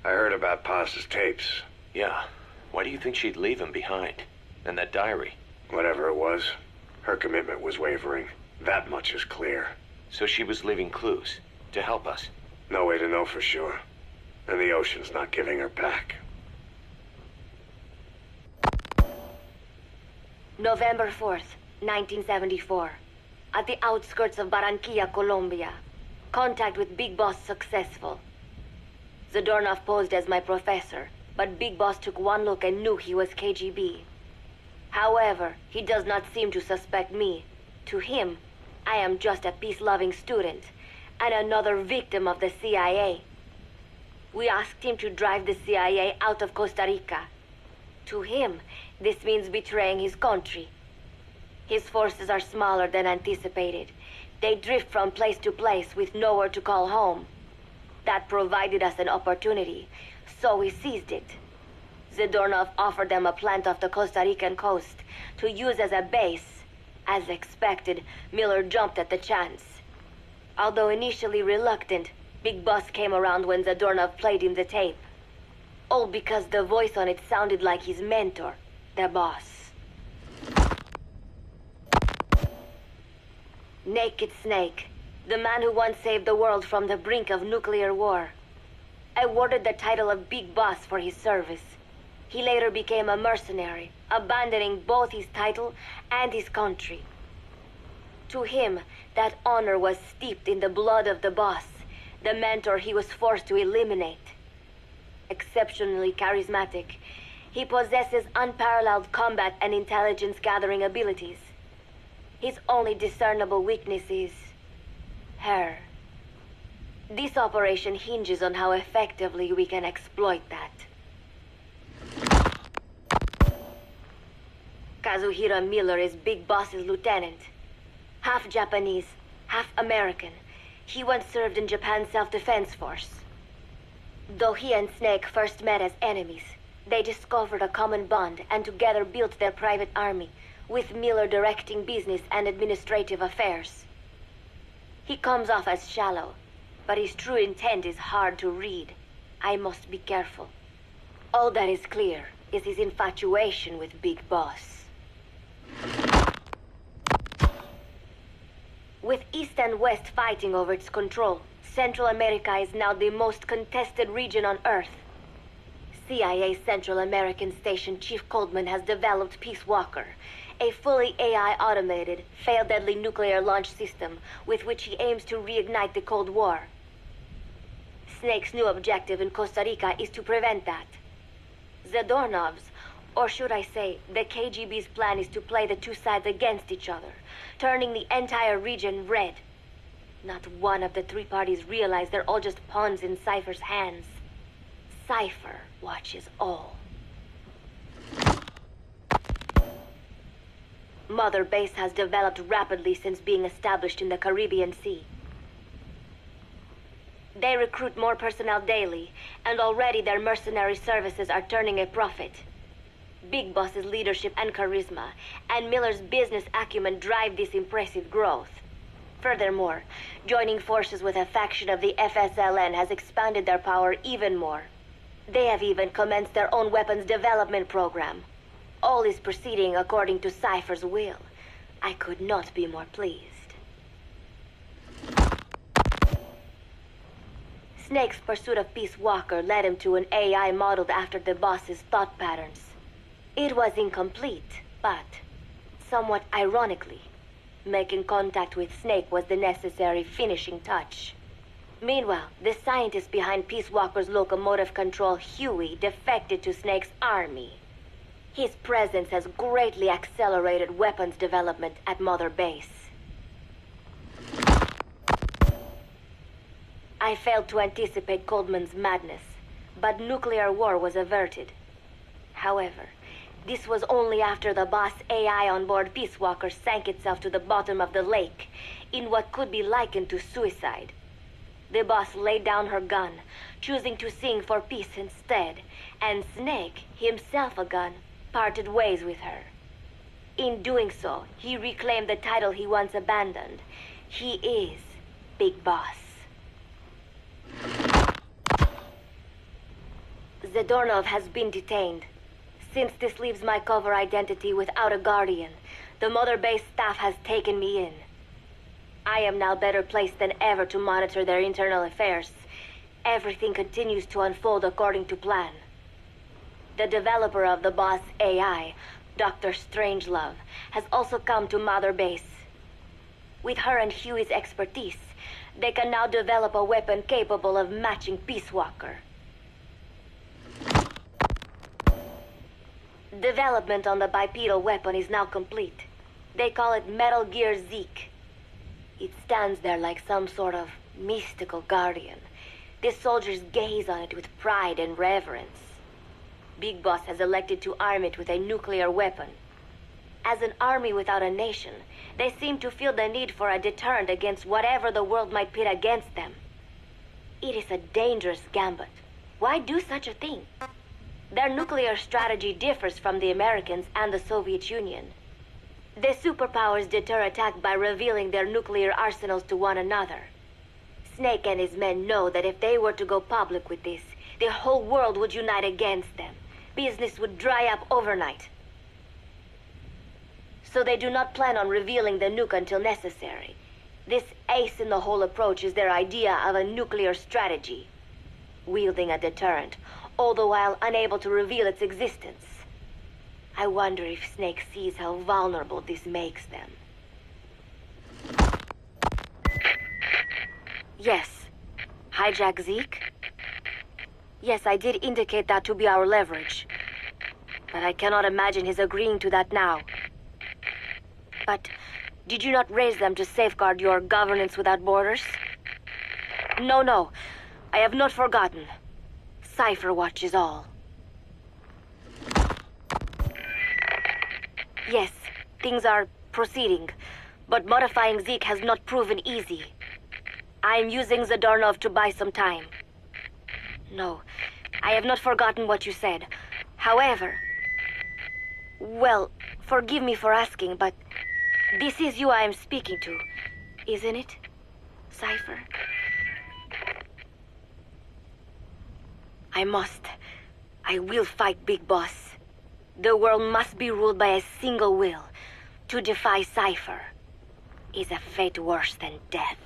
I heard about Paz's tapes. Yeah. Why do you think she'd leave him behind? And that diary? Whatever it was, her commitment was wavering. That much is clear. So she was leaving clues to help us? No way to know for sure. And the ocean's not giving her back. November 4th, 1974. At the outskirts of Barranquilla, Colombia. Contact with Big Boss successful. Zadornov posed as my professor, but Big Boss took one look and knew he was KGB. However, he does not seem to suspect me. To him, I am just a peace-loving student, and another victim of the CIA. We asked him to drive the CIA out of Costa Rica. To him, this means betraying his country. His forces are smaller than anticipated. They drift from place to place with nowhere to call home. That provided us an opportunity, so we seized it. Zadornov offered them a plant off the Costa Rican coast to use as a base. As expected, Miller jumped at the chance. Although initially reluctant, Big Boss came around when Zadornov played him the tape. All because the voice on it sounded like his mentor, the boss. Naked Snake, the man who once saved the world from the brink of nuclear war. Awarded the title of Big Boss for his service. He later became a mercenary, abandoning both his title and his country. To him, that honor was steeped in the blood of the boss, the mentor he was forced to eliminate. Exceptionally charismatic, he possesses unparalleled combat and intelligence-gathering abilities. His only discernible weakness is her. This operation hinges on how effectively we can exploit that. Kazuhira Miller is Big Boss's lieutenant. Half Japanese, half American. He once served in Japan's self-defense force. Though he and Snake first met as enemies, they discovered a common bond and together built their private army, with Miller directing business and administrative affairs. He comes off as shallow, but his true intent is hard to read. I must be careful. All that is clear is his infatuation with Big Boss. With East and West fighting over its control, Central America is now the most contested region on Earth. CIA Central American Station Chief Coldman has developed Peace Walker, a fully AI-automated, fail-deadly nuclear launch system with which he aims to reignite the Cold War. Snake's new objective in Costa Rica is to prevent that. Zadornov's, or should I say, the KGB's plan is to play the two sides against each other, turning the entire region red. Not one of the three parties realize they're all just pawns in Cypher's hands. Cypher watches all. Mother Base has developed rapidly since being established in the Caribbean Sea. They recruit more personnel daily, and already their mercenary services are turning a profit. Big Boss's leadership and charisma, and Miller's business acumen drive this impressive growth. Furthermore, joining forces with a faction of the FSLN has expanded their power even more. They have even commenced their own weapons development program. All is proceeding according to Cypher's will. I could not be more pleased. Snake's pursuit of Peace Walker led him to an AI modeled after the boss's thought patterns. It was incomplete, but somewhat ironically, making contact with Snake was the necessary finishing touch. Meanwhile, the scientist behind Peace Walker's locomotive control, Huey, defected to Snake's army. His presence has greatly accelerated weapons development at Mother Base. I failed to anticipate Coldman's madness, but nuclear war was averted. However, this was only after the boss AI on board Peace Walker sank itself to the bottom of the lake, in what could be likened to suicide. The boss laid down her gun, choosing to sing for peace instead, and Snake, himself a gun, parted ways with her. In doing so, he reclaimed the title he once abandoned. He is Big Boss. Zadornov has been detained. Since this leaves my cover identity without a guardian, the Mother Base staff has taken me in. I am now better placed than ever to monitor their internal affairs. Everything continues to unfold according to plan. The developer of the boss AI, Dr. Strangelove, has also come to Mother Base. With her and Huey's expertise, they can now develop a weapon capable of matching Peace Walker. Development on the bipedal weapon is now complete. They call it Metal Gear ZEKE. It stands there like some sort of mystical guardian. The soldiers gaze on it with pride and reverence. Big Boss has elected to arm it with a nuclear weapon. As an army without a nation, they seem to feel the need for a deterrent against whatever the world might pit against them. It is a dangerous gambit. Why do such a thing? Their nuclear strategy differs from the Americans and the Soviet Union. The superpowers deter attack by revealing their nuclear arsenals to one another. Snake and his men know that if they were to go public with this, the whole world would unite against them. Business would dry up overnight. So they do not plan on revealing the nuke until necessary. This ace-in-the-hole approach is their idea of a nuclear strategy. Wielding a deterrent, all the while unable to reveal its existence. I wonder if Snake sees how vulnerable this makes them. Yes. Hijack Zeke? Yes, I did indicate that to be our leverage. But I cannot imagine his agreeing to that now. But did you not raise them to safeguard your governance without borders? No. I have not forgotten. Cypher watches all. Yes, things are proceeding, but modifying Zeke has not proven easy. I am using Zadornov to buy some time. No, I have not forgotten what you said. However... Well, forgive me for asking, but this is you I am speaking to, isn't it, Cypher? I will fight Big Boss. The world must be ruled by a single will. To defy Cypher is a fate worse than death.